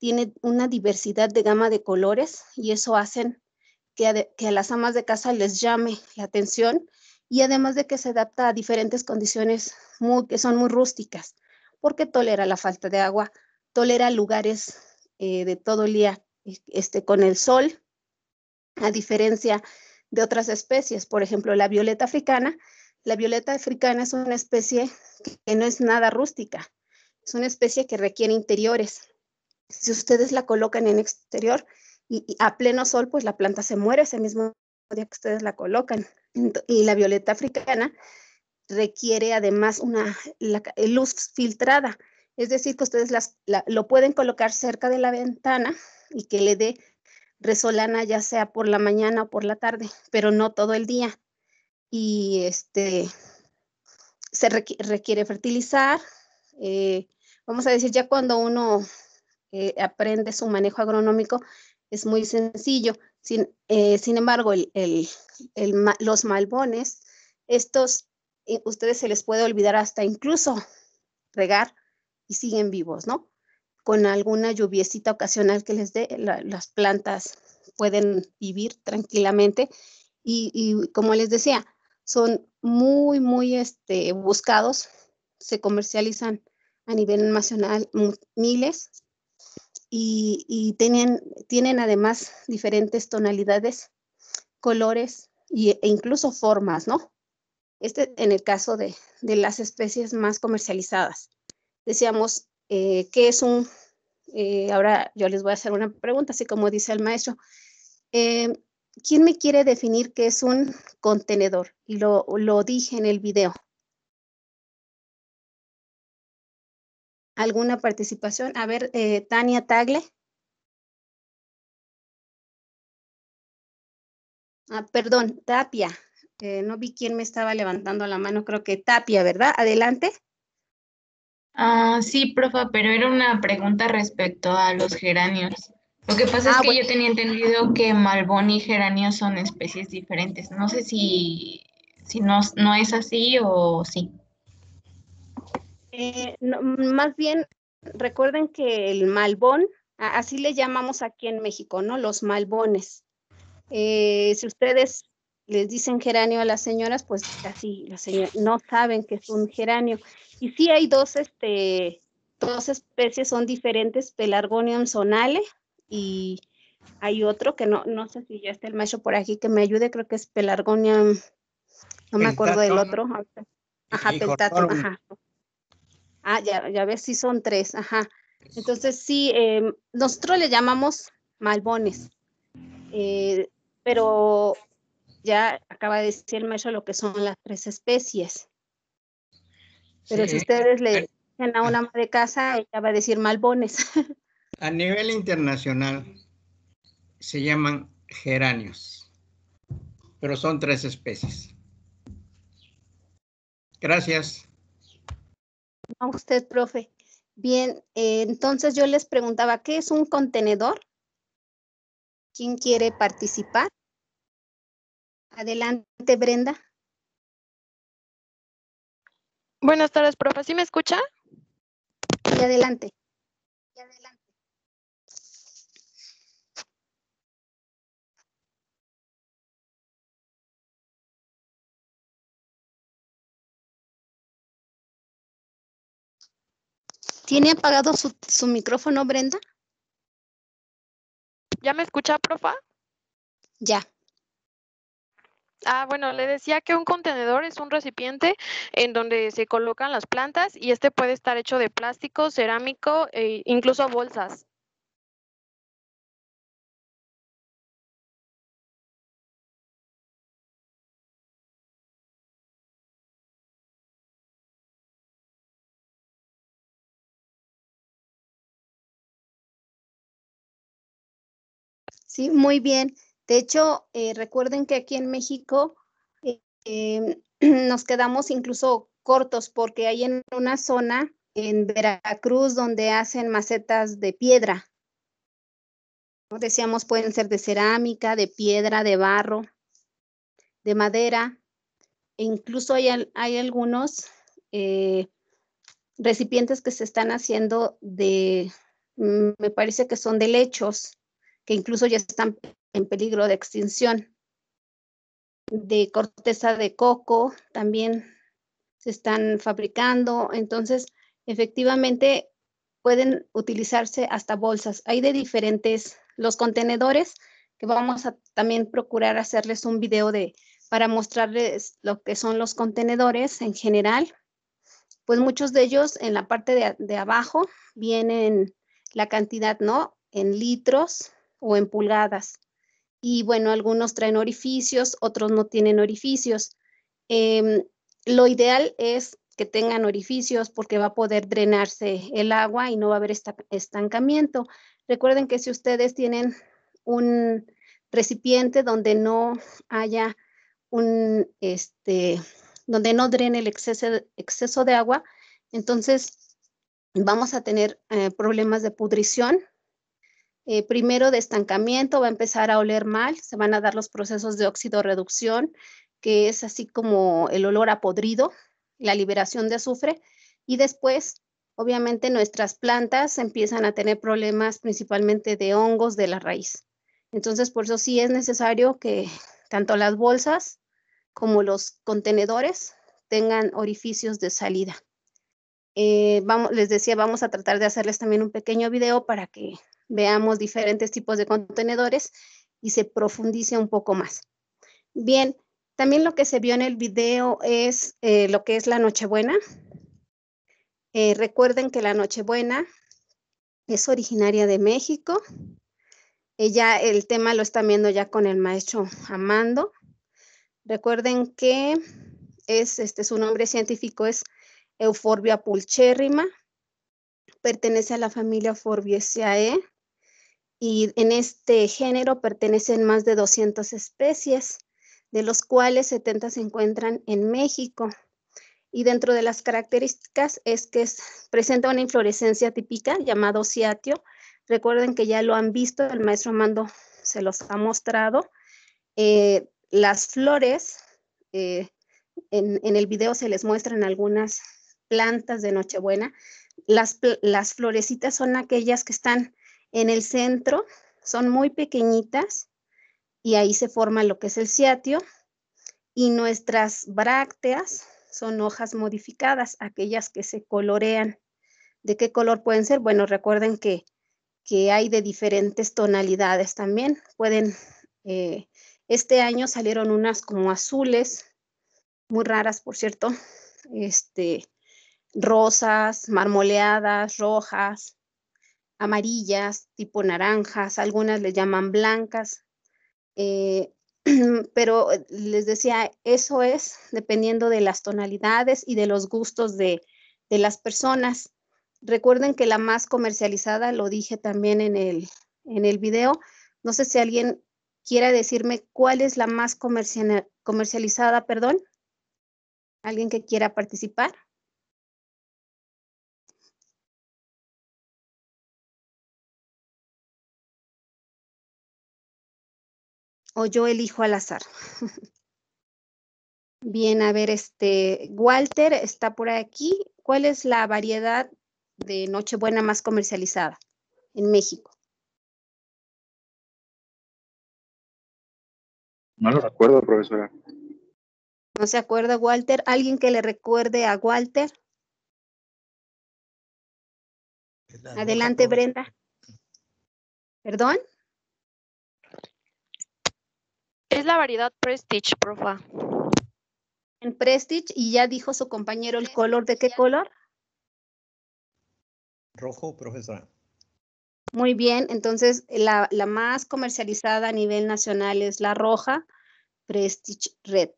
tiene una diversidad de gama de colores y eso hacen que a las amas de casa les llame la atención y además de que se adapta a diferentes condiciones que son muy rústicas, porque tolera la falta de agua, tolera lugares de todo el día con el sol, a diferencia de otras especies. Por ejemplo, la violeta africana es una especie que no es nada rústica, es una especie que requiere interiores. Si ustedes la colocan en exterior y a pleno sol, pues la planta se muere ese mismo día que ustedes la colocan. Y la violeta africana requiere además la luz filtrada, es decir, que ustedes lo pueden colocar cerca de la ventana y que le dé resolana ya sea por la mañana o por la tarde, pero no todo el día. Y se requiere fertilizar. Vamos a decir, ya cuando uno aprende su manejo agronómico, es muy sencillo. Sin embargo, los malbones, estos, ustedes se les puede olvidar hasta incluso regar y siguen vivos, ¿no? Con alguna lluviecita ocasional que les dé, las plantas pueden vivir tranquilamente y como les decía, son muy, muy buscados, se comercializan a nivel nacional miles y tienen además diferentes tonalidades, colores e incluso formas, ¿no? En el caso de las especies más comercializadas. Decíamos que es ahora yo les voy a hacer una pregunta, así como dice el maestro. ¿Quién me quiere definir qué es un contenedor? Y lo dije en el video. ¿Alguna participación? A ver, Tania Tagle. Perdón, Tapia. No vi quién me estaba levantando la mano, creo que Tapia, ¿verdad? Adelante. Sí, profa, pero era una pregunta respecto a los geranios. Lo que pasa es que bueno, yo tenía entendido que malbón y geranio son especies diferentes. No sé si no es así o sí. No, más bien, recuerden que el malbón, así le llamamos aquí en México, ¿no? Los malbones. Si ustedes les dicen geranio a las señoras, pues así las señoras no saben que es un geranio. Y sí hay dos especies, son diferentes, Pelargonium sonale y hay otro que no sé si ya está el maestro por aquí que me ayude, creo que es Pelargonium, no me acuerdo del otro. Ajá, y Peltatum, ajá. Ya ves, sí son tres, ajá. Entonces sí, nosotros le llamamos malbones, pero ya acaba de decir el maestro lo que son las tres especies. Pero si sí, ustedes le dicen a una ama de casa, ella va a decir malbones. a nivel internacional se llaman geranios, pero son 3 especies. Gracias. A usted, profe. Bien, entonces yo les preguntaba, ¿qué es un contenedor? ¿Quién quiere participar? Adelante, Brenda. Buenas tardes, profe. ¿Sí me escucha? Y adelante. ¿Tiene apagado su micrófono, Brenda? ¿Ya me escucha, profa? Ya. Bueno, le decía que un contenedor es un recipiente en donde se colocan las plantas y este puede estar hecho de plástico, cerámico e incluso bolsas. Sí, muy bien. De hecho, recuerden que aquí en México nos quedamos incluso cortos porque hay en una zona en Veracruz donde hacen macetas de piedra, ¿no? Decíamos, pueden ser de cerámica, de piedra, de barro, de madera, e incluso hay algunos recipientes que se están haciendo me parece que son de helechos, que incluso ya están en peligro de extinción. De corteza de coco también se están fabricando, entonces efectivamente pueden utilizarse hasta bolsas. Hay de diferentes, los contenedores, que vamos a también procurar hacerles un video para mostrarles lo que son los contenedores en general. Pues muchos de ellos en la parte de abajo vienen la cantidad, ¿no? En litros o en pulgadas. Y bueno, algunos traen orificios, otros no tienen orificios. Lo ideal es que tengan orificios porque va a poder drenarse el agua y no va a haber estancamiento. Recuerden que si ustedes tienen un recipiente donde no haya donde no drene el exceso de agua, entonces vamos a tener problemas de pudrición. Primero de estancamiento, va a empezar a oler mal, se van a dar los procesos de óxido-reducción, que es así como el olor a podrido, la liberación de azufre, y después, obviamente, nuestras plantas empiezan a tener problemas principalmente de hongos de la raíz. Entonces, por eso sí es necesario que tanto las bolsas como los contenedores tengan orificios de salida. Les decía, vamos a tratar de hacerles también un pequeño video para que veamos diferentes tipos de contenedores y se profundice un poco más. Bien, también lo que se vio en el video es lo que es la Nochebuena. Recuerden que la Nochebuena es originaria de México. Ya el tema lo están viendo ya con el maestro Amando. Recuerden que su nombre científico es Euphorbia pulcherrima. Pertenece a la familia Euphorbiaceae. Y en este género pertenecen más de 200 especies, de los cuales 70 se encuentran en México. Y dentro de las características es que presenta una inflorescencia típica llamado ciatio. Recuerden que ya lo han visto, el maestro Amando se los ha mostrado. Las flores, en el video se les muestran algunas plantas de Nochebuena. Las florecitas son aquellas que están en el centro, son muy pequeñitas y ahí se forma lo que es el ciatio, y nuestras brácteas son hojas modificadas, aquellas que se colorean. ¿De qué color pueden ser? Bueno, recuerden que hay de diferentes tonalidades también. Este año salieron unas como azules, muy raras, por cierto, rosas, marmoleadas, rojas, amarillas, tipo naranjas, algunas le llaman blancas, pero les decía, eso es dependiendo de las tonalidades y de los gustos de las personas. Recuerden que la más comercializada, lo dije también en el video, no sé si alguien quiera decirme cuál es la más comercializada, perdón. ¿Alguien que quiera participar? O yo elijo al azar. Bien, a ver, Walter está por aquí. ¿Cuál es la variedad de Nochebuena más comercializada en México? No lo recuerdo, profesora. ¿No se acuerda, Walter? ¿Alguien que le recuerde a Walter? Adelante, Brenda. ¿Perdón? Es la variedad Prestige, profa. En Prestige, y ya dijo su compañero el color. ¿De qué color? Rojo, profesora. Muy bien, entonces la más comercializada a nivel nacional es la roja, Prestige Red.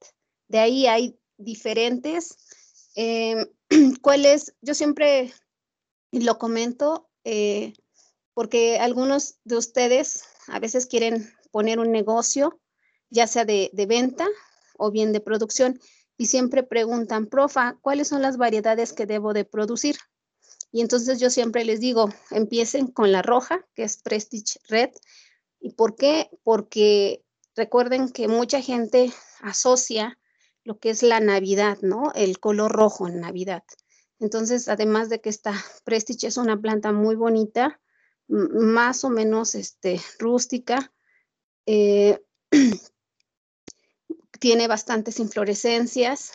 De ahí hay diferentes. ¿Cuáles? Yo siempre lo comento porque algunos de ustedes a veces quieren poner un negocio, ya sea de venta o bien de producción, y siempre preguntan, profa, ¿cuáles son las variedades que debo de producir? Y entonces yo siempre les digo, empiecen con la roja, que es Prestige Red. ¿Y por qué? Porque recuerden que mucha gente asocia lo que es la Navidad, ¿no? El color rojo en Navidad. Entonces, además de que esta Prestige es una planta muy bonita, más o menos rústica. Tiene bastantes inflorescencias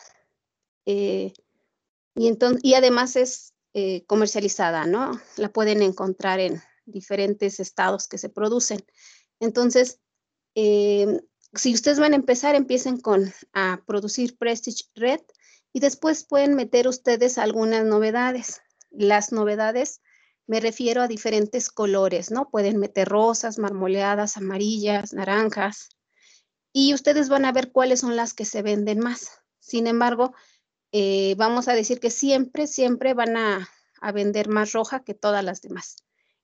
y además es comercializada, ¿no? La pueden encontrar en diferentes estados que se producen. Entonces, si ustedes van a empezar, empiecen a producir Prestige Red y después pueden meter ustedes algunas novedades. Las novedades me refiero a diferentes colores, ¿no? Pueden meter rosas, marmoleadas, amarillas, naranjas y ustedes van a ver cuáles son las que se venden más. Sin embargo, vamos a decir que siempre van a vender más roja que todas las demás.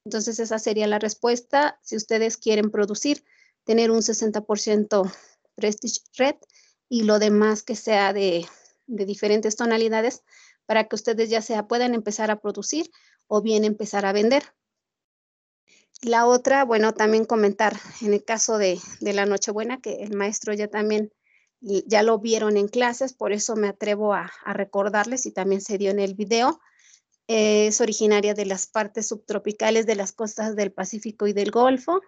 Entonces, esa sería la respuesta. Si ustedes quieren producir, tener un 60% Prestige Red y lo demás que sea de diferentes tonalidades para que ustedes ya sea puedan empezar a producir o bien empezar a vender. La otra, bueno, también comentar en el caso de la Nochebuena, que el maestro ya lo vieron en clases, por eso me atrevo a recordarles y también se dio en el video. Es originaria de las partes subtropicales de las costas del Pacífico y del Golfo.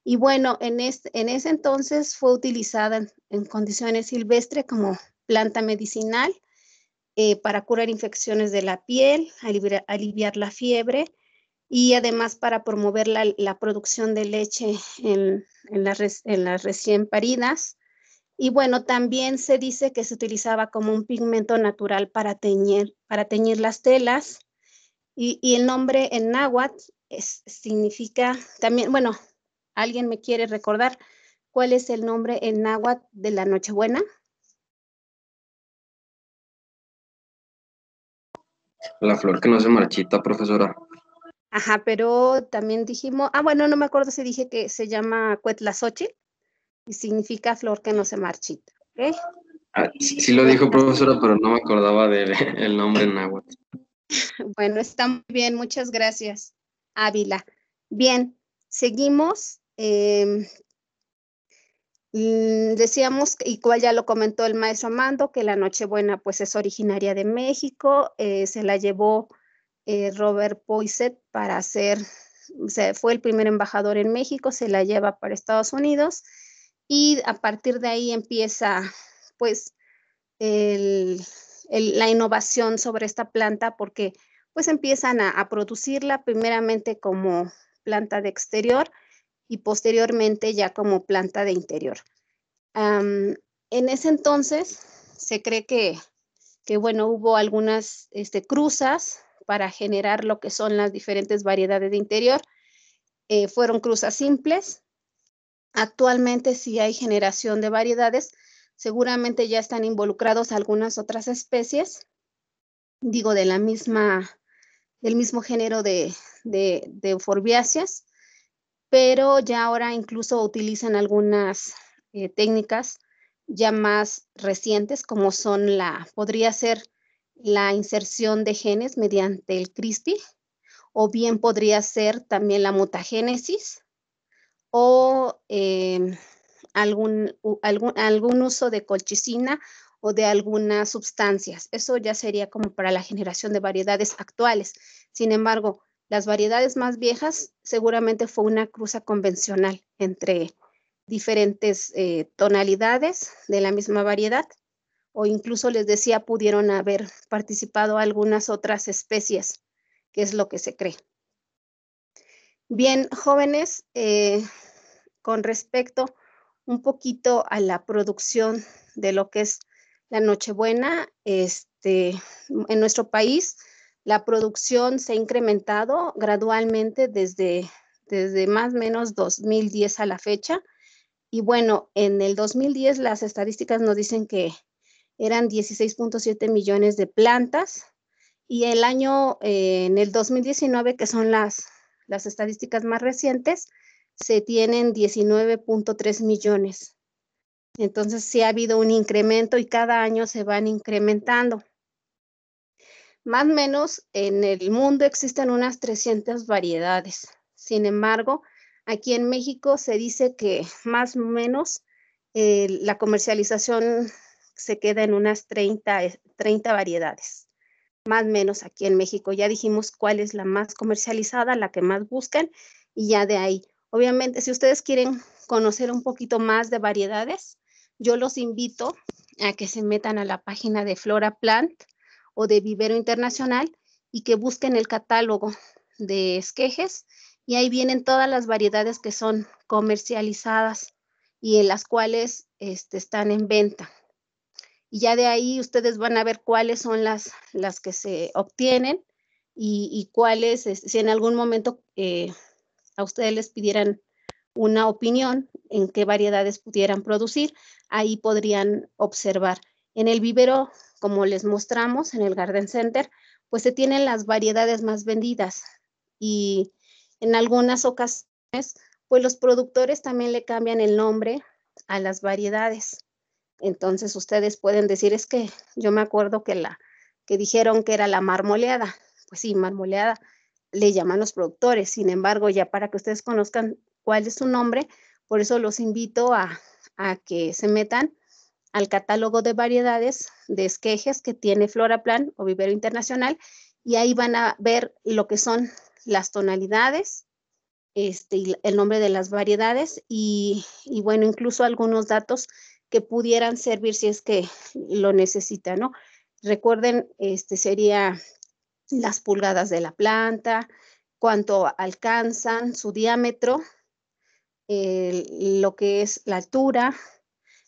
Y bueno, en ese entonces fue utilizada en condiciones silvestres como planta medicinal para curar infecciones de la piel, aliviar la fiebre y además para promover la producción de leche en las recién paridas. Y bueno, también se dice que se utilizaba como un pigmento natural para teñir las telas. Y el nombre en náhuatl significa también, bueno, ¿alguien me quiere recordar cuál es el nombre en náhuatl de la Nochebuena? La flor que no se marchita, profesora. Ajá, pero también dijimos, bueno, no me acuerdo si dije que se llama Cuetlazóchitl y significa flor que no se marchita, ¿ok? Sí lo dijo, profesora, pero no me acordaba del nombre en náhuatl. Bueno, está muy bien, muchas gracias, Ávila. Bien, seguimos. Decíamos, y cual ya lo comentó el maestro Amando, que la Nochebuena pues es originaria de México, se la llevó Robert Poinsett para fue el primer embajador en México, se la lleva para Estados Unidos y a partir de ahí empieza pues la innovación sobre esta planta porque pues empiezan a producirla primeramente como planta de exterior y posteriormente ya como planta de interior. En ese entonces se cree que bueno, hubo algunas cruzas para generar lo que son las diferentes variedades de interior. Fueron cruzas simples. Actualmente sí hay generación de variedades. Seguramente ya están involucrados algunas otras especies, digo, del mismo género de euforbiáceas, pero ya ahora incluso utilizan algunas técnicas ya más recientes, como son podría ser la inserción de genes mediante el CRISPR, o bien podría ser también la mutagénesis, o algún uso de colchicina o de algunas sustancias. Eso ya sería como para la generación de variedades actuales. Sin embargo, las variedades más viejas seguramente fue una cruza convencional entre diferentes tonalidades de la misma variedad, o incluso les decía, pudieron haber participado algunas otras especies, que es lo que se cree. Bien, jóvenes, con respecto un poquito a la producción de lo que es la Nochebuena, en nuestro país la producción se ha incrementado gradualmente desde más o menos 2010 a la fecha. Y bueno, en el 2010 las estadísticas nos dicen que eran 16.7 millones de plantas y en el 2019, que son las estadísticas más recientes, se tienen 19.3 millones. Entonces sí ha habido un incremento y cada año se van incrementando. Más o menos en el mundo existen unas 300 variedades. Sin embargo, aquí en México se dice que más o menos la comercialización se queda en unas 30 variedades. más o menos aquí en México. Ya dijimos cuál es la más comercializada, la que más buscan, y ya de ahí. Obviamente, si ustedes quieren conocer un poquito más de variedades, yo los invito a que se metan a la página de Flora Plant o de Vivero Internacional y que busquen el catálogo de esquejes, y ahí vienen todas las variedades que son comercializadas y en las cuales están en venta. Y ya de ahí ustedes van a ver cuáles son las que se obtienen y cuáles, si en algún momento a ustedes les pidieran una opinión en qué variedades pudieran producir, ahí podrían observar. En el vivero, como les mostramos en el Garden Center, pues se tienen las variedades más vendidas y en algunas ocasiones, pues los productores también le cambian el nombre a las variedades. Entonces ustedes pueden decir, es que yo me acuerdo que dijeron que era la marmoleada. Pues sí, marmoleada le llaman los productores. Sin embargo, ya para que ustedes conozcan cuál es su nombre, por eso los invito a que se metan al catálogo de variedades de esquejes que tiene Floraplan o Vivero Internacional, y ahí van a ver lo que son las tonalidades, y el nombre de las variedades y bueno, incluso algunos datos que pudieran servir si es que lo necesitan, ¿no? Recuerden, sería las pulgadas de la planta, cuánto alcanzan, su diámetro, lo que es la altura,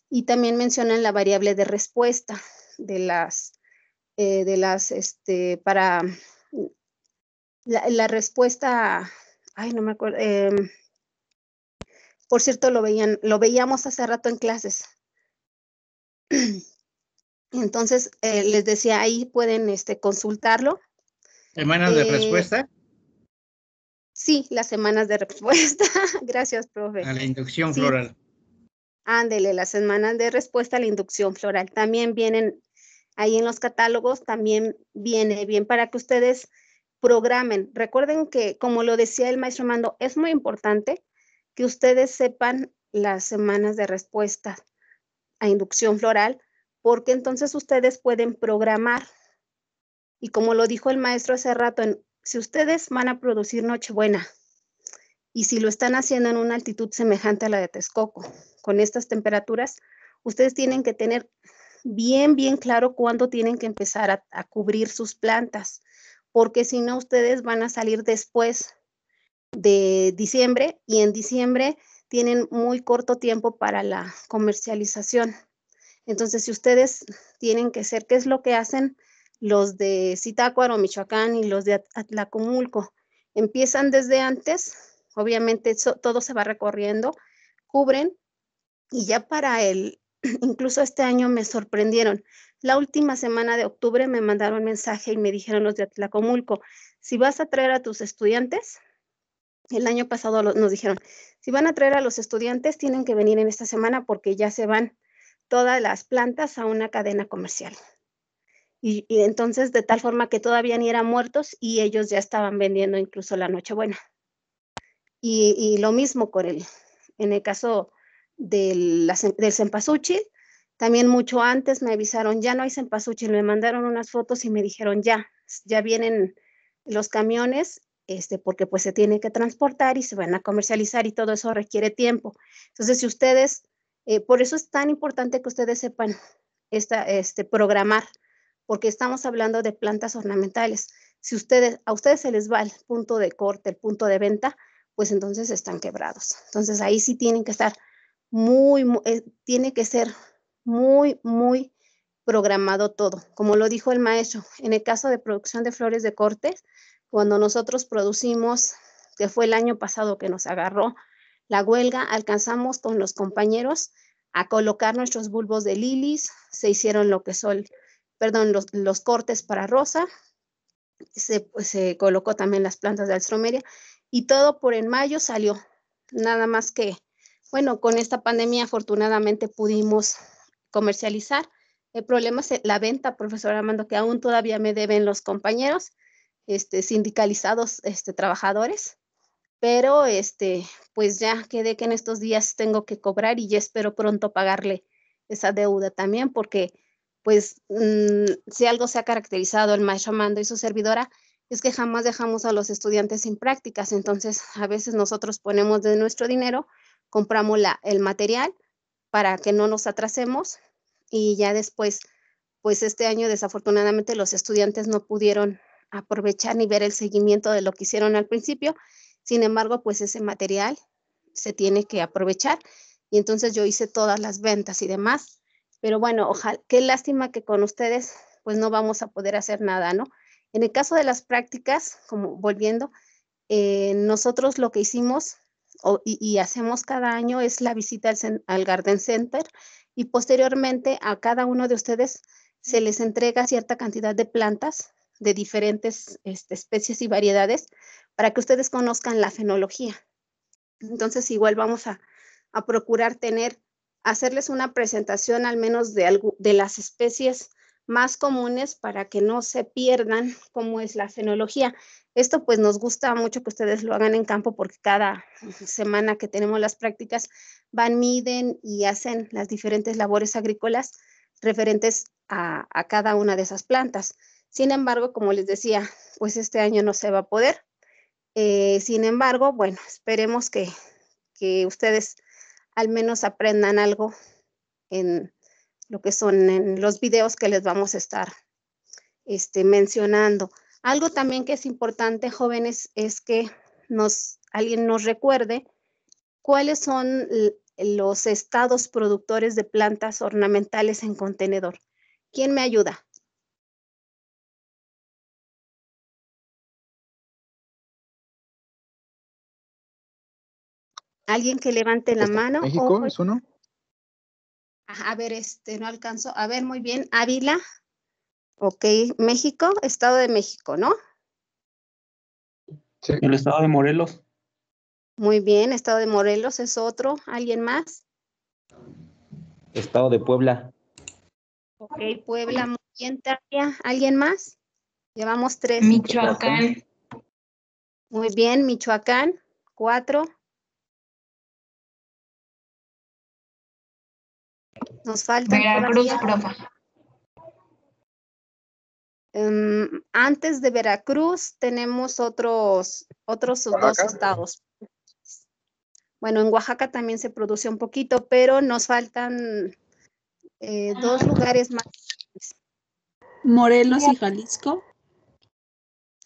y también mencionan la variable de respuesta de las, para la respuesta, ay, no me acuerdo, por cierto, lo veíamos hace rato en clases. Entonces, les decía, ahí pueden consultarlo. ¿Semanas de respuesta? Sí, las semanas de respuesta. Gracias, profe. A la inducción Sí. floral. Ándele, las semanas de respuesta a la inducción floral. También vienen ahí en los catálogos, también viene bien para que ustedes programen. Recuerden que, como lo decía el maestro Mando, es muy importante que ustedes sepan las semanas de respuesta a inducción floral, porque entonces ustedes pueden programar. Y como lo dijo el maestro hace rato, si ustedes van a producir Nochebuena y si lo están haciendo en una altitud semejante a la de Texcoco, con estas temperaturas, ustedes tienen que tener bien claro cuándo tienen que empezar a cubrir sus plantas, porque si no, ustedes van a salir después de diciembre y en diciembre tienen muy corto tiempo para la comercialización. Entonces, si ustedes tienen que ser, ¿qué es lo que hacen los de Zitácuaro, Michoacán y los de Atlacomulco? Empiezan desde antes, obviamente todo se va recorriendo, cubren, y ya para incluso este año me sorprendieron. La última semana de octubre me mandaron mensaje y me dijeron los de Atlacomulco, si vas a traer a tus estudiantes, el año pasado nos dijeron, si van a traer a los estudiantes, tienen que venir en esta semana porque ya se van todas las plantas a una cadena comercial. Y entonces, de tal forma que todavía ni eran muertos y ellos ya estaban vendiendo incluso la Nochebuena. Y lo mismo en el caso del cempasúchil, también mucho antes me avisaron, ya no hay cempasúchil, me mandaron unas fotos y me dijeron, ya vienen los camiones, porque pues se tiene que transportar y se van a comercializar y todo eso requiere tiempo. Entonces, si ustedes, por eso es tan importante que ustedes sepan programar, porque estamos hablando de plantas ornamentales. Si a ustedes se les va el punto de corte, el punto de venta, pues entonces están quebrados. Entonces ahí sí tienen que estar tiene que ser muy programado todo. Como lo dijo el maestro, en el caso de producción de flores de corte, cuando nosotros producimos, que fue el año pasado que nos agarró la huelga, alcanzamos con los compañeros a colocar nuestros bulbos de lilies, se hicieron lo que son, los cortes para rosa, se colocó también las plantas de alstroemeria y todo por en mayo salió. Nada más que, bueno, con esta pandemia afortunadamente pudimos comercializar. El problema es la venta, profesor Armando, que aún todavía me deben los compañeros sindicalizados, trabajadores, pero pues ya quedé que en estos días tengo que cobrar y ya espero pronto pagarle esa deuda también, porque pues si algo se ha caracterizado el maestro Amando y su servidora, es que jamás dejamos a los estudiantes sin prácticas. Entonces, a veces nosotros ponemos de nuestro dinero, compramos el material para que no nos atrasemos y ya después, pues este año desafortunadamente los estudiantes no pudieron aprovechar ni ver el seguimiento de lo que hicieron al principio. Sin embargo, pues ese material se tiene que aprovechar y entonces yo hice todas las ventas y demás. Pero bueno, ojalá, qué lástima que con ustedes pues no vamos a poder hacer nada, ¿no? En el caso de las prácticas, como volviendo, nosotros lo que hicimos y hacemos cada año es la visita al Garden Center y posteriormente a cada uno de ustedes se les entrega cierta cantidad de plantas de diferentes especies y variedades para que ustedes conozcan la fenología. Entonces igual vamos a procurar hacerles una presentación al menos de las especies más comunes para que no se pierdan cómo es la fenología. Esto pues nos gusta mucho que ustedes lo hagan en campo porque cada semana que tenemos las prácticas van, miden y hacen las diferentes labores agrícolas referentes a cada una de esas plantas. Sin embargo, como les decía, pues este año no se va a poder. Sin embargo, bueno, esperemos que ustedes al menos aprendan algo en lo que son en los videos que les vamos a estar mencionando. Algo también que es importante, jóvenes, es que alguien nos recuerde cuáles son los estados productores de plantas ornamentales en contenedor. ¿Quién me ayuda? ¿Alguien que levante la mano? ¿México es uno? A ver, no alcanzo. A ver, muy bien. Ávila. Ok, México, Estado de México, ¿no? Sí. El estado de Morelos. Muy bien, Estado de Morelos es otro. ¿Alguien más? Estado de Puebla. Ok, Puebla, muy bien, Tania. ¿Alguien más? Llevamos 3. Michoacán. Muy bien, Michoacán, 4. Nos faltan Veracruz, todavía. profa. Antes de Veracruz tenemos otros ¿Oaxaca? 2 estados. Bueno, en Oaxaca también se produce un poquito, pero nos faltan 2 lugares más. Morelos y Jalisco.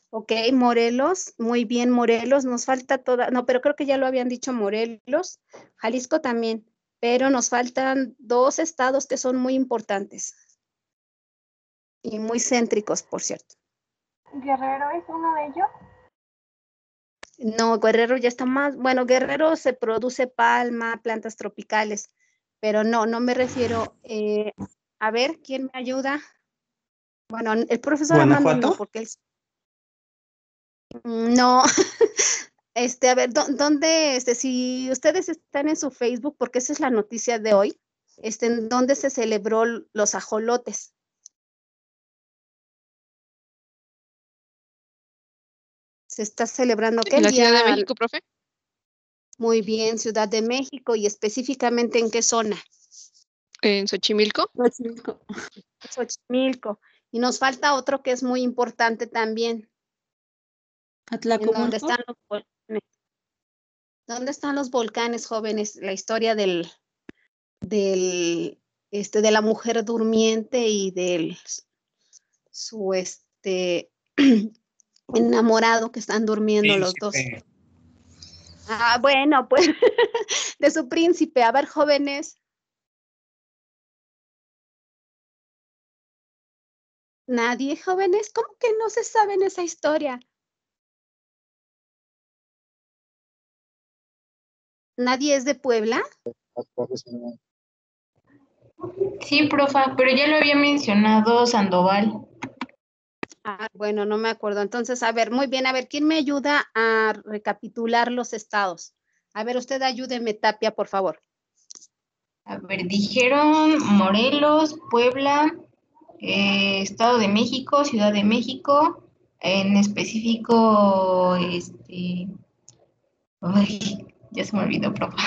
Ok, Morelos, muy bien, Morelos, nos falta no, pero creo que ya lo habían dicho Morelos, Jalisco también, pero nos faltan 2 estados que son muy importantes y muy céntricos, por cierto. ¿Guerrero es uno de ellos? No, Guerrero ya está más, bueno, Guerrero se produce palma, plantas tropicales, pero no me refiero, a ver, ¿quién me ayuda? Bueno, el profesor Amando no, porque él... No, a ver, ¿dónde, si ustedes están en su Facebook, porque esa es la noticia de hoy, ¿en dónde se celebró los ajolotes? Se está celebrando, ¿qué? ¿En la Ciudad de México, profe? Muy bien, Ciudad de México, y específicamente ¿en qué zona? ¿En Xochimilco? Xochimilco. Y nos falta otro que es muy importante también. Atlacomulco. ¿Dónde están los volcanes? ¿Dónde están los volcanes, jóvenes? La historia de la mujer durmiente y del su enamorado que están durmiendo los dos. Ah, bueno, pues de su príncipe. A ver, jóvenes. Nadie, jóvenes, ¿cómo que no se saben esa historia? ¿Nadie es de Puebla? Sí, profa, pero ya lo había mencionado Sandoval. Ah, bueno, no me acuerdo. Entonces, a ver, muy bien. A ver, ¿quién me ayuda a recapitular los estados? A ver, usted ayúdeme, Tapia, por favor. A ver, dijeron Morelos, Puebla, Estado de México, Ciudad de México, en específico, ay, ya se me olvidó, profa.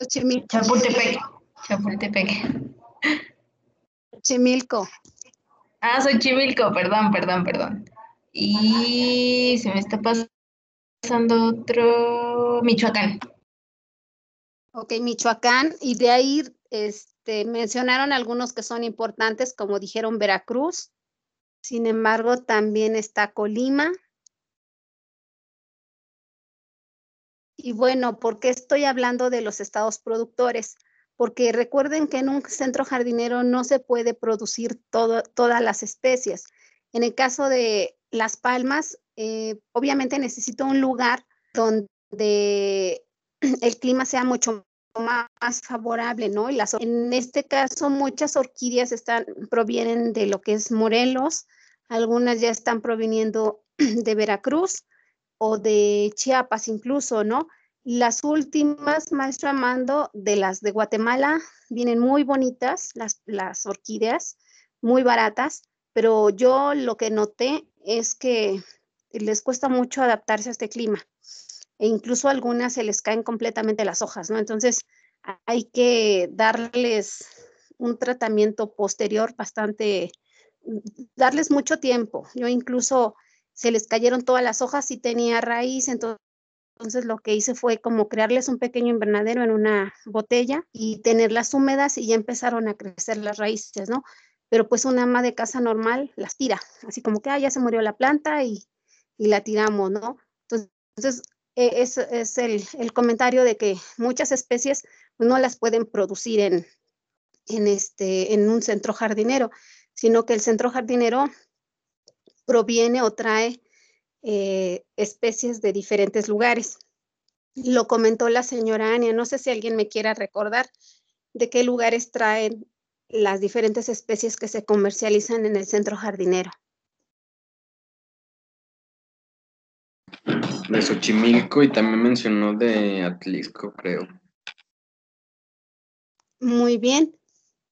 Xochimilco. Chapultepec. Chapultepec. Xochimilco. Ah, Xochimilco, perdón. Y se me está pasando otro. Michoacán. Ok, Michoacán, y de ahí mencionaron algunos que son importantes, como dijeron Veracruz. Sin embargo, también está Colima. Y bueno, ¿por qué estoy hablando de los estados productores? Porque recuerden que en un centro jardinero no se puede producir todas las especies. En el caso de Las Palmas, obviamente necesito un lugar donde el clima sea mucho más favorable, ¿no? En este caso, muchas orquídeas provienen de lo que es Morelos, algunas ya están proviniendo de Veracruz o de Chiapas incluso, ¿no? Las últimas, maestro Armando, de las de Guatemala, vienen muy bonitas, las orquídeas, muy baratas, pero yo lo que noté es que les cuesta mucho adaptarse a este clima e incluso a algunas se les caen completamente las hojas, ¿no? Entonces hay que darles un tratamiento posterior darles mucho tiempo. Yo incluso se les cayeron todas las hojas y tenía raíz, entonces lo que hice fue como crearles un pequeño invernadero en una botella y tenerlas húmedas y ya empezaron a crecer las raíces, ¿no? Pero pues una ama de casa normal las tira, así como que ya se murió la planta y la tiramos, ¿no? Entonces es el comentario de que muchas especies pues, no las pueden producir en un centro jardinero, sino que el centro jardinero proviene o trae especies de diferentes lugares. Lo comentó la señora Ania, no sé si alguien me quiera recordar de qué lugares traen las diferentes especies que se comercializan en el centro jardinero. De Xochimilco y también mencionó de Atlisco, creo. Muy bien.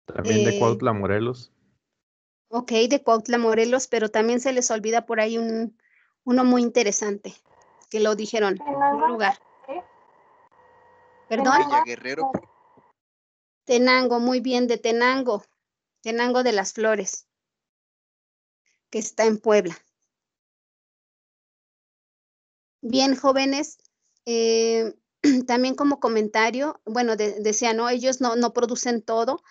También de Cuautla, Morelos. Ok, de Cuautla, Morelos, pero también se les olvida por ahí uno muy interesante, que lo dijeron, un lugar. ¿Perdón? Villa Guerrero. Tenango, muy bien, de Tenango de las Flores, que está en Puebla. Bien, jóvenes, también como comentario, bueno, decía, ¿no? Ellos no producen todo.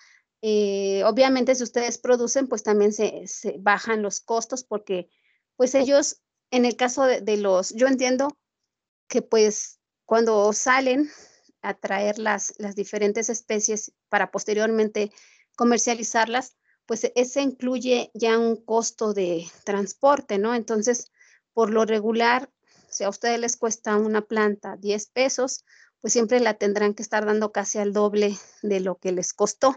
Obviamente, si ustedes producen, pues también se bajan los costos porque, pues ellos, en el caso yo entiendo que pues cuando salen a traer las diferentes especies para posteriormente comercializarlas, pues ese incluye ya un costo de transporte, ¿no? Entonces, por lo regular, si a ustedes les cuesta una planta 10 pesos, pues siempre la tendrán que estar dando casi al doble de lo que les costó.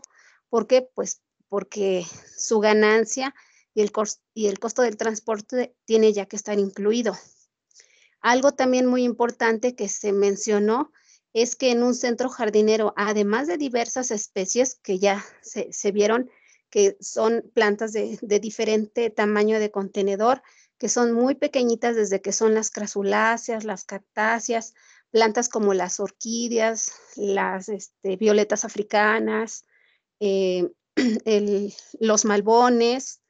¿Por qué? Pues porque su ganancia y el costo del transporte tiene ya que estar incluido. Algo también muy importante que se mencionó es que en un centro jardinero, además de diversas especies que ya se vieron, que son plantas de diferente tamaño de contenedor, que son muy pequeñitas desde que son las crasuláceas, las cactáceas, plantas como las orquídeas, las violetas africanas, los malbones.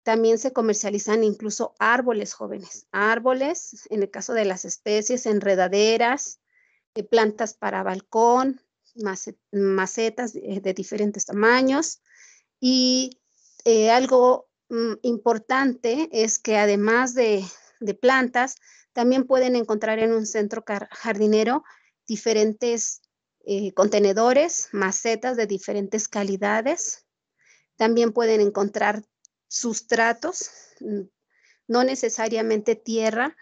También se comercializan incluso árboles jóvenes, árboles, en el caso de las especies, enredaderas, plantas para balcón, macetas de diferentes tamaños. Y algo importante es que además de plantas, también pueden encontrar en un centro jardinero diferentes contenedores, macetas de diferentes calidades. También pueden encontrar sustratos, no necesariamente tierra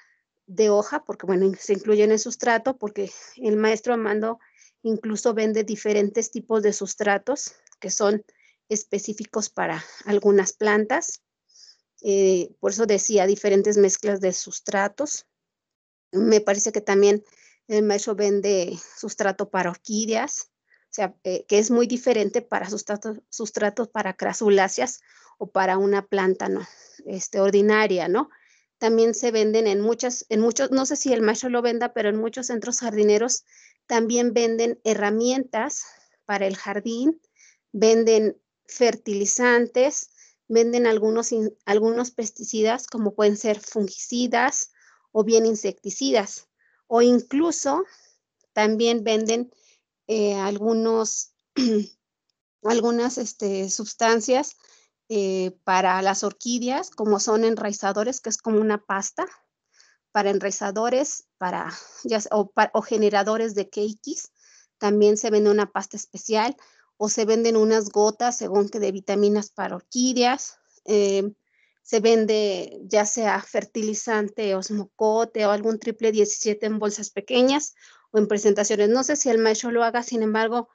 de hoja, porque bueno, se incluye en el sustrato, porque el maestro Armando incluso vende diferentes tipos de sustratos que son específicos para algunas plantas. Por eso decía diferentes mezclas de sustratos. Me parece que también el maestro vende sustrato para orquídeas, o sea, que es muy diferente para sustratos para crasuláceas o para una planta ¿no? Ordinaria, ¿no? También se venden en muchos, no sé si el maestro lo venda, pero en muchos centros jardineros también venden herramientas para el jardín, venden fertilizantes, venden algunos pesticidas como pueden ser fungicidas o bien insecticidas, o incluso también venden algunas sustancias para las orquídeas, como son enraizadores, que es como una pasta para enraizadores, o generadores de keikis. También se vende una pasta especial, o se venden unas gotas, según que de vitaminas para orquídeas. Se vende ya sea fertilizante osmocote o algún triple 17 en bolsas pequeñas o en presentaciones. No sé si el maestro lo haga, sin embargo,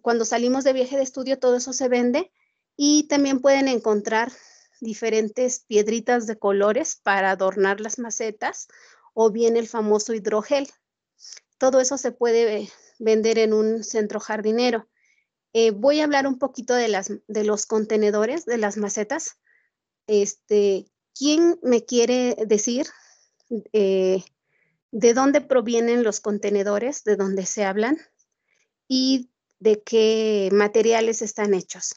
cuando salimos de viaje de estudio todo eso se vende, y también pueden encontrar diferentes piedritas de colores para adornar las macetas, o bien el famoso hidrogel. Todo eso se puede vender en un centro jardinero. Voy a hablar un poquito de los contenedores, de las macetas. ¿Quién me quiere decir de dónde provienen los contenedores, de dónde se hablan y de qué materiales están hechos?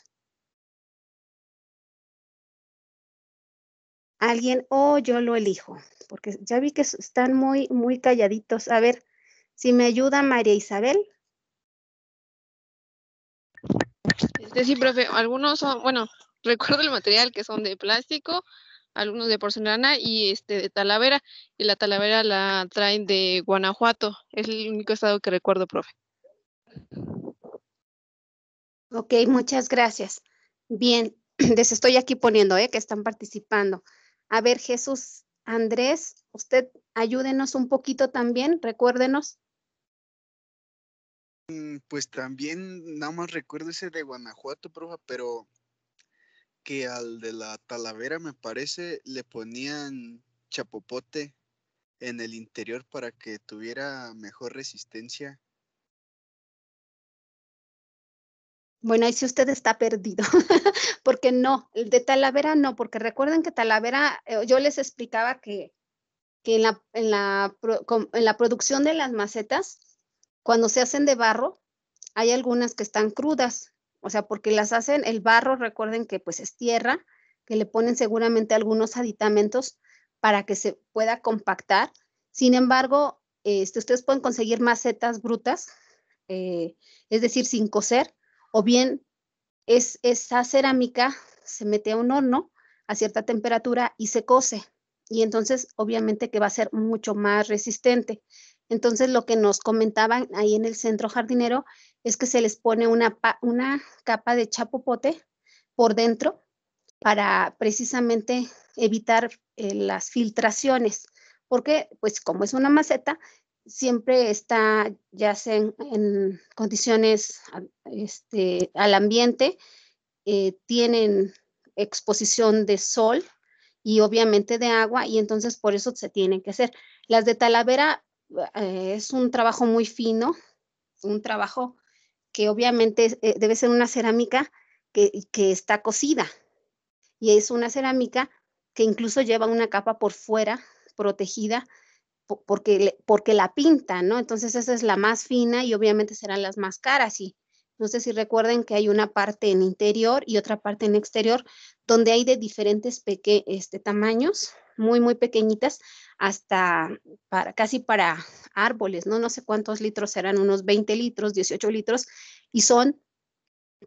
¿Alguien? O yo lo elijo, porque ya vi que están muy, muy calladitos. A ver, si me ayuda María Isabel. Sí, profe, algunos son, bueno, recuerdo el material que son de plástico, algunos de porcelana y de talavera, y la talavera la traen de Guanajuato, es el único estado que recuerdo, profe. Ok, muchas gracias. Bien, les estoy aquí poniendo, que están participando. A ver, Jesús Andrés, usted ayúdenos un poquito también, recuérdenos. Pues también nada más recuerdo ese de Guanajuato, profe, pero que al de la Talavera me parece le ponían chapopote en el interior para que tuviera mejor resistencia. Bueno, ahí sí usted está perdido, porque no, el de Talavera no, porque recuerden que Talavera, yo les explicaba que en la producción de las macetas, cuando se hacen de barro, hay algunas que están crudas, o sea, porque las hacen, el barro, recuerden que pues es tierra, que le ponen seguramente algunos aditamentos para que se pueda compactar. Sin embargo, ustedes pueden conseguir macetas brutas, es decir, sin cocer, o bien esa cerámica se mete a un horno a cierta temperatura y se cose. Y entonces, obviamente que va a ser mucho más resistente. Entonces, lo que nos comentaban ahí en el centro jardinero es que se les pone una capa de chapopote por dentro para precisamente evitar las filtraciones. Porque, pues, como es una maceta, siempre está ya sea en condiciones al ambiente, tienen exposición de sol y obviamente de agua, y entonces por eso se tienen que hacer. Las de Talavera es un trabajo muy fino, un trabajo que obviamente debe ser una cerámica que está cocida, y es una cerámica que incluso lleva una capa por fuera protegida porque la pintan, ¿no? Entonces esa es la más fina y obviamente serán las más caras. Y no sé si recuerden que hay una parte en interior y otra parte en exterior, donde hay de diferentes tamaños, muy, muy pequeñitas, hasta casi para árboles, ¿no? No sé cuántos litros serán, unos 20 litros, 18 litros, y son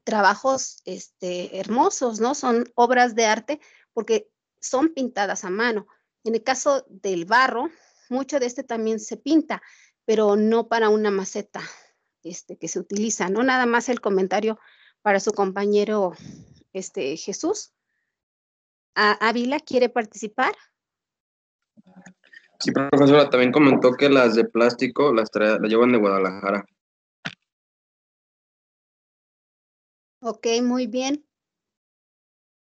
trabajos hermosos, ¿no? Son obras de arte porque son pintadas a mano. En el caso del barro, mucho de también se pinta, pero no para una maceta que se utiliza, ¿no? Nada más el comentario para su compañero Jesús. Ávila, ¿quiere participar? Sí, profesora, también comentó que las de plástico las llevan de Guadalajara. Ok, muy bien.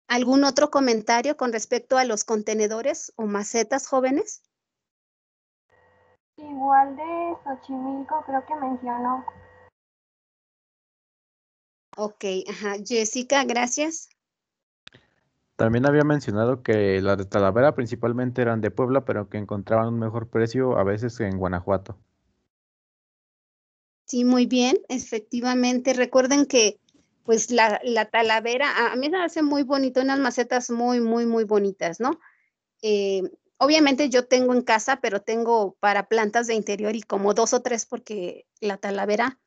¿Algún otro comentario con respecto a los contenedores o macetas, jóvenes? Igual de Xochimilco creo que mencionó. Ok, ajá. Jessica, gracias. También había mencionado que las de Talavera principalmente eran de Puebla, pero que encontraban un mejor precio a veces en Guanajuato. Sí, muy bien, efectivamente. Recuerden que pues la talavera, a mí me hace muy bonito, unas macetas muy, muy, muy bonitas, ¿no? Obviamente yo tengo en casa, pero tengo para plantas de interior y como 2 o 3 porque la talavera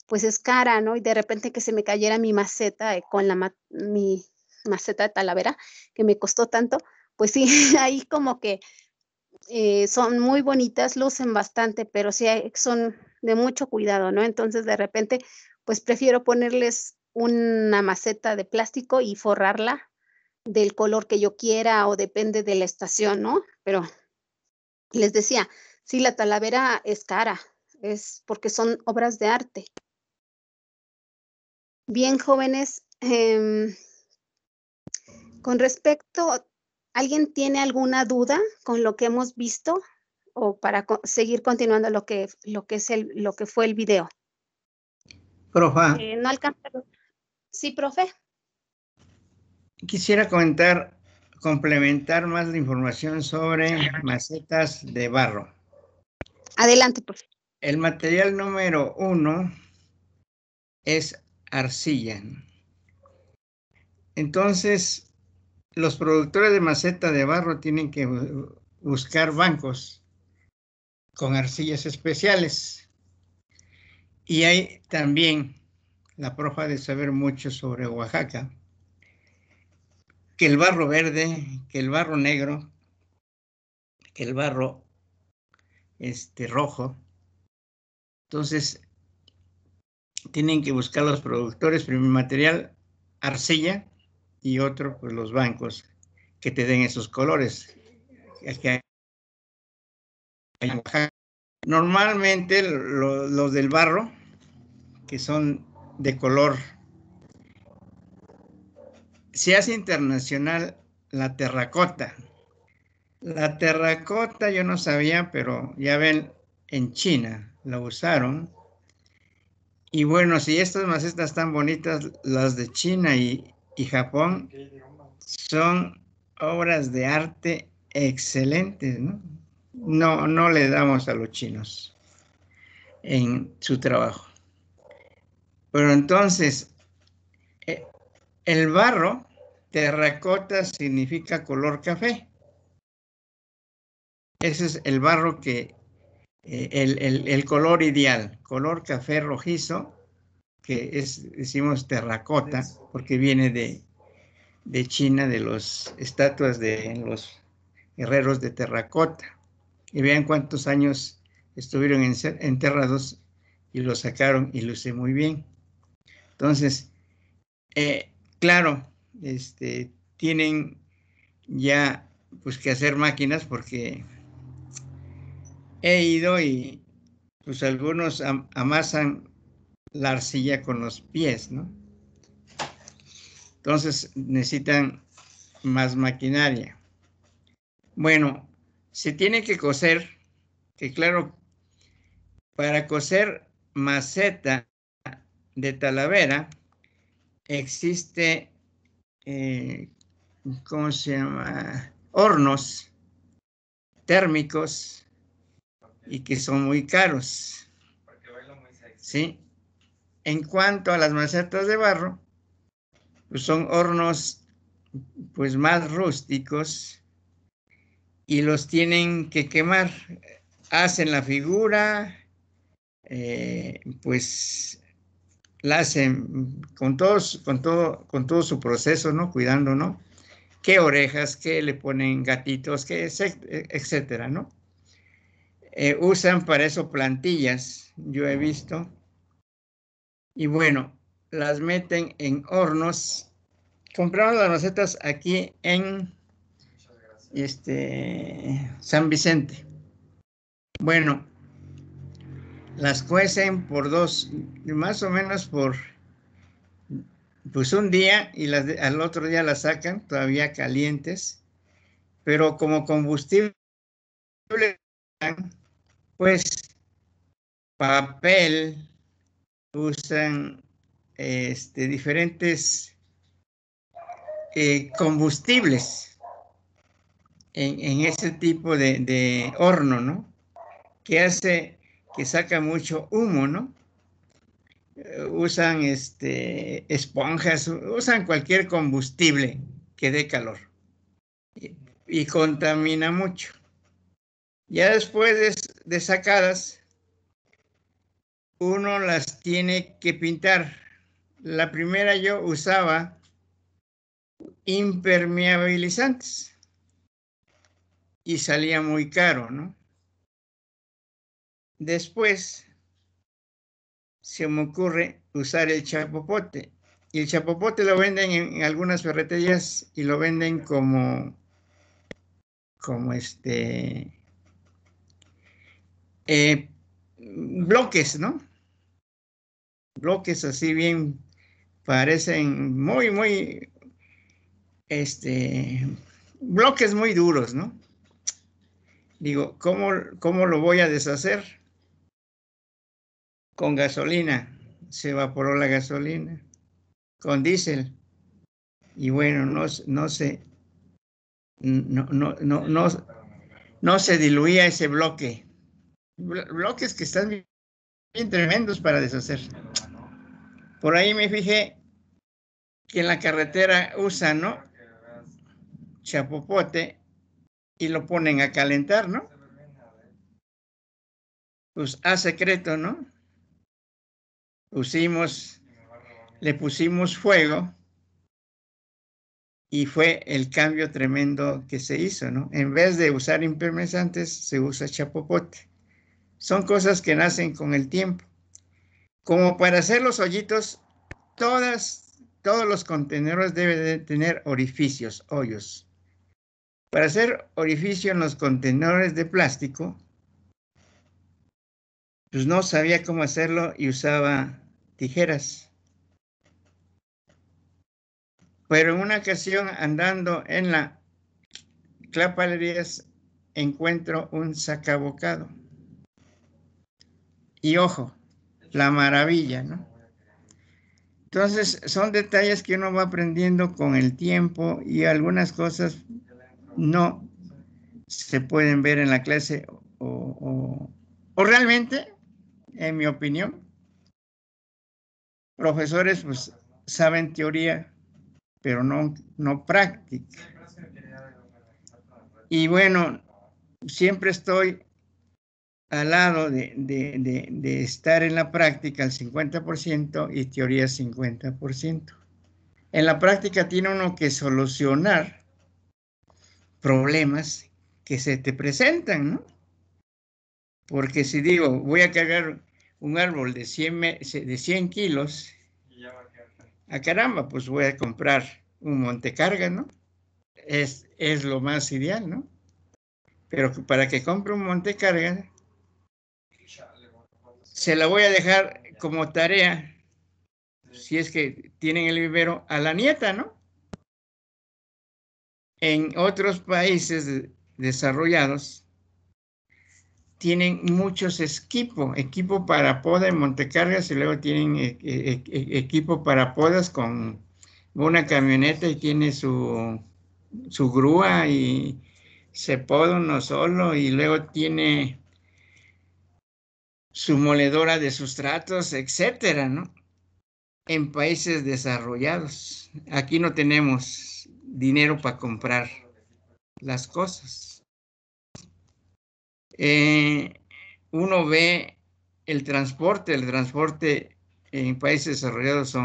pues es cara, ¿no? Y de repente que se me cayera mi maceta con mi maceta de talavera, que me costó tanto, pues sí, ahí como que son muy bonitas, lucen bastante, pero sí son de mucho cuidado, ¿no? Entonces de repente pues prefiero ponerles una maceta de plástico y forrarla del color que yo quiera o depende de la estación, ¿no? Pero les decía, sí, la talavera es cara, es porque son obras de arte. Bien, jóvenes, con respecto, ¿alguien tiene alguna duda con lo que hemos visto o para seguir continuando lo que fue el video? Profa, No alcanza. Sí, profe. quisiera complementar más la información sobre macetas de barro. Adelante, profe. El material número 1 es arcilla. Entonces, los productores de maceta de barro tienen que buscar bancos con arcillas especiales. Y hay también, la profa de saber mucho sobre Oaxaca, que el barro verde, que el barro negro, que el barro rojo. Entonces, tienen que buscar los productores, primer material, arcilla, y otro, pues los bancos que te den esos colores. Normalmente los del barro, que son de color, se hace internacional la terracota. La terracota yo no sabía, pero ya ven, en China la usaron. Y bueno, si estas macetas tan bonitas, las de China y Japón, son obras de arte excelentes, ¿no? No le damos a los chinos en su trabajo. Pero entonces, el barro, terracota, significa color café. Ese es el barro que, el color ideal, color café rojizo, que decimos terracota, porque viene de China, de las estatuas de los guerreros de terracota. Y vean cuántos años estuvieron enterrados y lo sacaron y luce muy bien. Entonces, claro, tienen ya pues que hacer máquinas porque he ido y pues algunos amasan la arcilla con los pies, ¿no? Entonces necesitan más maquinaria. Bueno, se tiene que coser, que claro, para coser maceta de talavera existe, ¿cómo se llama? Hornos térmicos y que son muy caros, ¿sí? En cuanto a las macetas de barro, pues son hornos pues más rústicos y los tienen que quemar. Hacen la figura, pues la hacen con todo su proceso, ¿no? Cuidando, ¿no? Qué orejas, qué le ponen gatitos, qué etcétera, ¿no? Usan para eso plantillas, yo he visto. Y bueno, las meten en hornos. Compramos las macetas aquí en San Vicente. Bueno, las cuecen por más o menos por pues un día y al otro día las sacan todavía calientes, pero como combustible pues papel, usan diferentes combustibles en ese tipo de horno, ¿no? Que hace que saca mucho humo, ¿no? usan esponjas, usan cualquier combustible que dé calor y contamina mucho. Ya después de sacadas, uno las tiene que pintar. La primera yo usaba impermeabilizantes y salía muy caro, ¿no? Después se me ocurre usar el chapopote. Y el chapopote lo venden en algunas ferreterías y lo venden como bloques, ¿no? Bloques así bien, parecen muy, bloques muy duros, ¿no? Digo, ¿cómo lo voy a deshacer? Con gasolina. Se evaporó la gasolina. Con diésel. Y bueno, no se diluía ese bloque. Bloques que están bien tremendos para deshacer. Por ahí me fijé que en la carretera usan, ¿no? Chapopote y lo ponen a calentar, ¿no? Pues a secreto, ¿no? Le pusimos fuego y fue el cambio tremendo que se hizo, ¿no? En vez de usar impermeabilizantes, se usa chapopote. Son cosas que nacen con el tiempo. Como para hacer los hoyitos, todos los contenedores deben de tener orificios, hoyos. Para hacer orificio en los contenedores de plástico, pues no sabía cómo hacerlo y usaba tijeras. Pero en una ocasión, andando en la Clapalerías, encuentro un sacabocado. Y ojo, la maravilla, ¿no? Entonces, son detalles que uno va aprendiendo con el tiempo y algunas cosas no se pueden ver en la clase o realmente, en mi opinión, profesores pues saben teoría, pero no práctica. Y bueno, siempre estoy al lado de estar en la práctica al 50% y teoría 50%. En la práctica tiene uno que solucionar problemas que se te presentan, ¿no? Porque si digo, voy a cargar un árbol de 100 kilos, caramba, pues voy a comprar un montecarga, ¿no? Es lo más ideal, ¿no? Pero para que compre un montecarga, se la voy a dejar como tarea, si es que tienen el vivero, a la nieta, ¿no? En otros países desarrollados, tienen muchos equipo para poda en montecargas y luego tienen equipo para podas con una camioneta y tiene su grúa y se poda uno solo y luego tiene su moledora de sustratos, etcétera, ¿no? En países desarrollados. Aquí no tenemos dinero para comprar las cosas. Uno ve el transporte en países desarrollados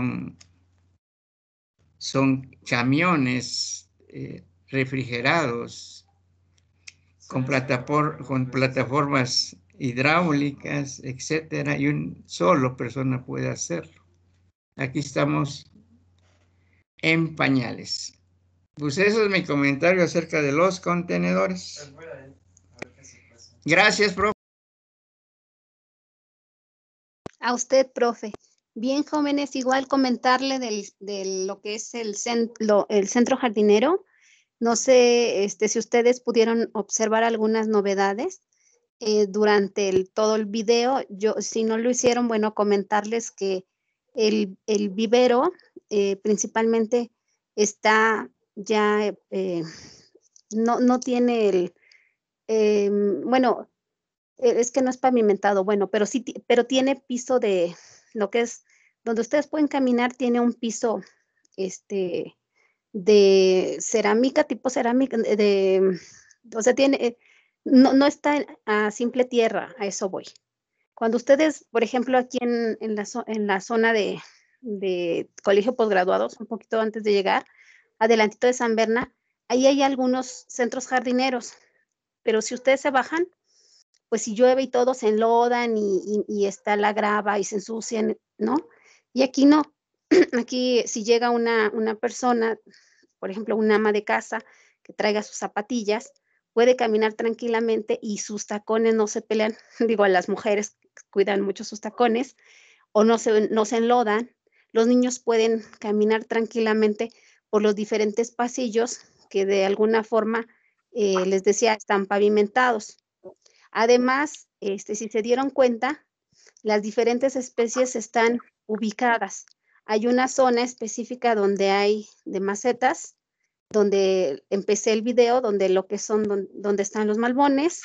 son camiones refrigerados con plataformas hidráulicas, etcétera, y una sola persona puede hacerlo. Aquí estamos en pañales. Pues eso es mi comentario acerca de los contenedores. Gracias, profe. A usted, profe. Bien, jóvenes, igual comentarle de lo que es el centro jardinero. No sé si ustedes pudieron observar algunas novedades durante todo el video. Si no lo hicieron, bueno, comentarles que el vivero principalmente está ya, no tiene bueno, es que no es pavimentado, bueno, pero sí, pero tiene piso de lo que es donde ustedes pueden caminar tiene un piso de cerámica, tipo cerámica, o sea, tiene, no está a simple tierra, a eso voy. Cuando ustedes, por ejemplo, aquí en la zona de colegio posgraduados, un poquito antes de llegar, adelantito de San Berna, ahí hay algunos centros jardineros, pero si ustedes se bajan, pues si llueve y todo se enlodan y está la grava y se ensucian, ¿no? Y aquí no. Aquí si llega una persona, por ejemplo, una ama de casa que traiga sus zapatillas, puede caminar tranquilamente y sus tacones no se pelean. Digo, a las mujeres cuidan mucho sus tacones o no se enlodan. Los niños pueden caminar tranquilamente por los diferentes pasillos que de alguna forma, les decía, están pavimentados. Además, si se dieron cuenta, las diferentes especies están ubicadas. Hay una zona específica donde hay de macetas, donde empecé el video, donde lo que son, donde están los malbones.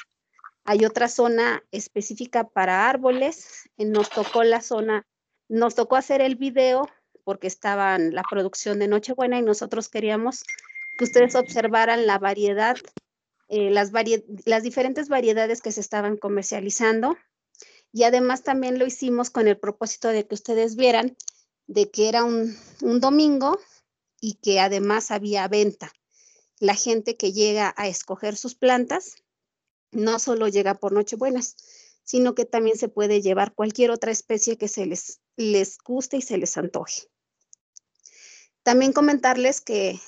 Hay otra zona específica para árboles. Nos tocó hacer el video porque estaba en la producción de Nochebuena y nosotros queríamos que ustedes observaran la variedad, las diferentes variedades que se estaban comercializando. Y además también lo hicimos con el propósito de que ustedes vieran de que era un domingo y que además había venta. La gente que llega a escoger sus plantas no solo llega por Nochebuenas, sino que también se puede llevar cualquier otra especie que les guste y se les antoje. También comentarles que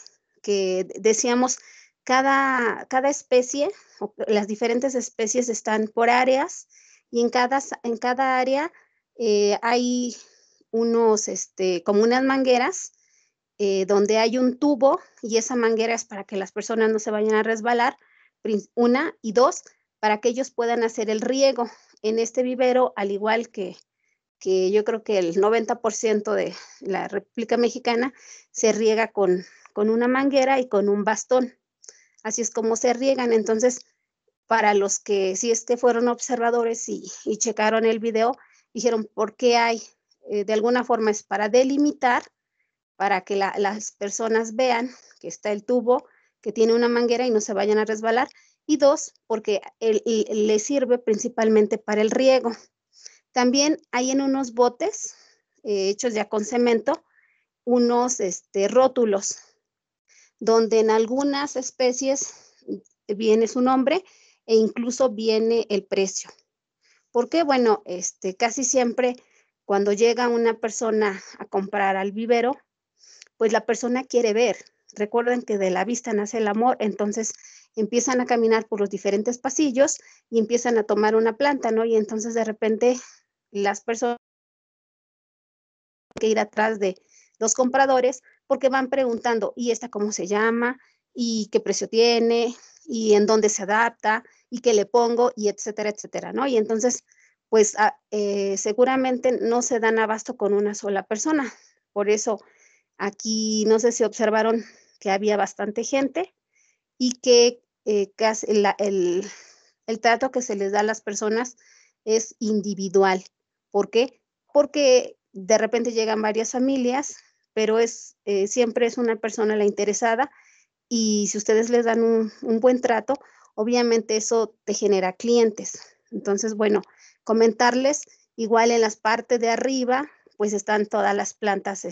decíamos, cada especie, las diferentes especies están por áreas y en cada área hay unos, como unas mangueras donde hay un tubo y esa manguera es para que las personas no se vayan a resbalar, una, y dos, para que ellos puedan hacer el riego. En este vivero, al igual que yo creo que el 90% de la República Mexicana se riega con una manguera y con un bastón. Así es como se riegan. Entonces, para los que sí fueron observadores y checaron el video, dijeron, ¿por qué hay? De alguna forma es para delimitar, para que las personas vean que está el tubo, que tiene una manguera y no se vayan a resbalar. Y dos, porque le sirve principalmente para el riego. También hay en unos botes hechos ya con cemento, unos rótulos, donde en algunas especies viene su nombre e incluso viene el precio. ¿Por qué? Bueno, casi siempre cuando llega una persona a comprar al vivero, pues la persona quiere ver. Recuerden que de la vista nace el amor, entonces empiezan a caminar por los diferentes pasillos y empiezan a tomar una planta, ¿no? Y entonces de repente las personas tienen que ir atrás de los compradores porque van preguntando, ¿y esta cómo se llama? ¿Y qué precio tiene? ¿Y en dónde se adapta? ¿Y qué le pongo? Y etcétera, etcétera, ¿no? Y entonces, pues seguramente no se dan abasto con una sola persona. Por eso aquí no sé si observaron que había bastante gente y que casi el trato que se les da a las personas es individual. ¿Por qué? Porque de repente llegan varias familias, pero siempre es una persona la interesada y si ustedes les dan un buen trato, obviamente eso te genera clientes. Entonces, bueno, comentarles, igual en las partes de arriba, pues están todas las plantas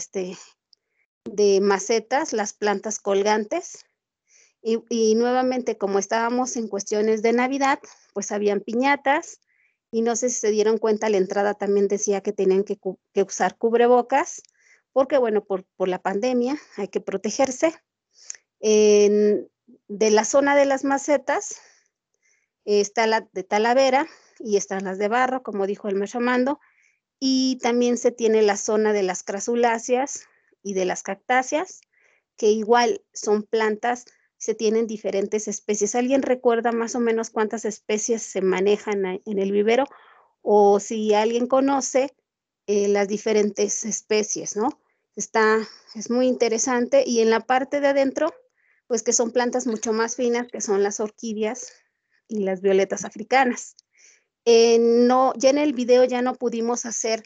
de macetas, las plantas colgantes. Y nuevamente, como estábamos en cuestiones de Navidad, pues habían piñatas y no sé si se dieron cuenta, la entrada también decía que tenían que usar cubrebocas, porque bueno, por la pandemia hay que protegerse. De la zona de las macetas está la de Talavera y están las de barro, como dijo el maestro Armando, y también se tiene la zona de las crasuláceas y de las cactáceas, que igual son plantas, se tienen diferentes especies. ¿Alguien recuerda más o menos cuántas especies se manejan en el vivero? O si alguien conoce las diferentes especies, ¿no? Es muy interesante. Y en la parte de adentro, pues que son plantas mucho más finas, que son las orquídeas y las violetas africanas. Ya en el video ya no pudimos hacer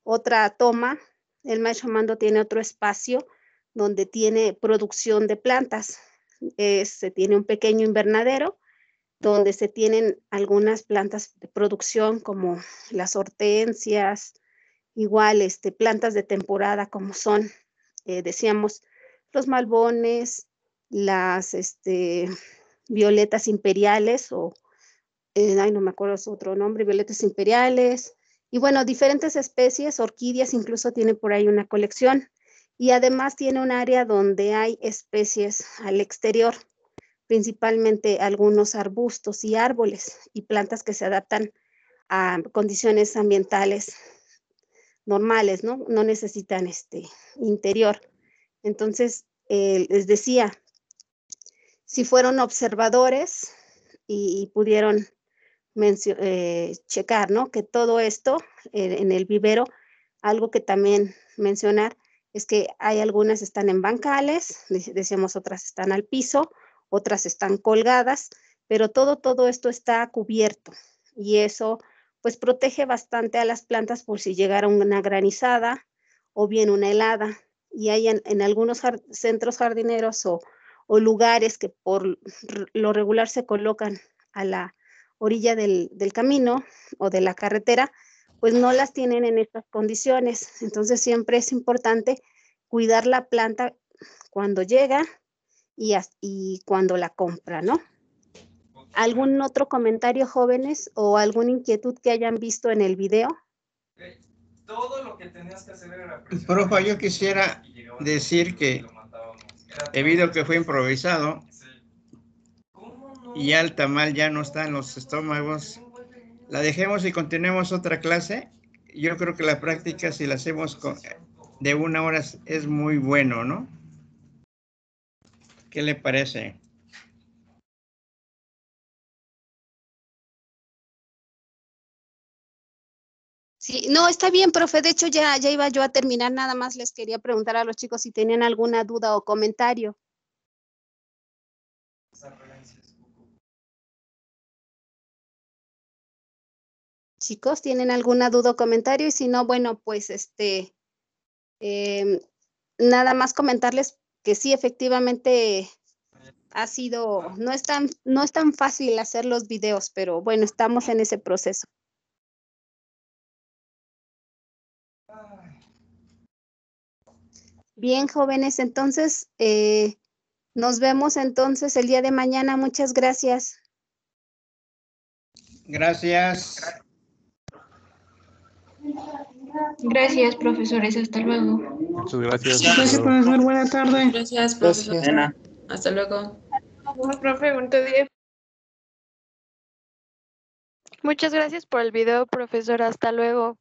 otra toma El maestro Armando tiene otro espacio donde tiene producción de plantas. Se tiene un pequeño invernadero donde se tienen algunas plantas de producción como las hortensias, igual plantas de temporada como son, decíamos, los malbones, las violetas imperiales o, ay, no me acuerdo su otro nombre, violetas imperiales, y bueno, diferentes especies, orquídeas, incluso tiene por ahí una colección, y además tiene un área donde hay especies al exterior, principalmente algunos arbustos y árboles y plantas que se adaptan a condiciones ambientales normales, ¿no? No necesitan interior. Entonces, les decía, si fueron observadores y pudieron checar, ¿no? Que todo esto en el vivero, algo que también mencionar es que hay algunas están en bancales, decíamos otras están al piso, otras están colgadas, pero todo esto está cubierto y eso pues protege bastante a las plantas por si llegara una granizada o bien una helada. Y hay en algunos centros jardineros o lugares que por lo regular se colocan a la orilla del camino o de la carretera, pues no las tienen en estas condiciones. Entonces siempre es importante cuidar la planta cuando llega y cuando la compra, ¿no? ¿Algún otro comentario, jóvenes, o alguna inquietud que hayan visto en el video? Todo lo que tenías que hacer era Profe, yo quisiera decir que debido a que fue improvisado y ya el tamal ya no está en los estómagos, la dejemos y continuemos otra clase. Yo creo que la práctica, si la hacemos de 1 hora, es muy bueno, ¿no? ¿Qué le parece? Sí, no, está bien, profe. De hecho, ya iba yo a terminar. Nada más les quería preguntar a los chicos si tenían alguna duda o comentario. Chicos, ¿tienen alguna duda o comentario? Y si no, bueno, pues nada más comentarles que sí, efectivamente ha sido, no es tan fácil hacer los videos, pero bueno, estamos en ese proceso. Bien, jóvenes, entonces nos vemos entonces el día de mañana. Muchas gracias. Gracias. Gracias, profesores. Hasta luego. Muchas gracias. Gracias, profesor. Buena tarde. Gracias, profesor. Hasta luego. Profe, buen día. Muchas gracias por el video, profesor. Hasta luego.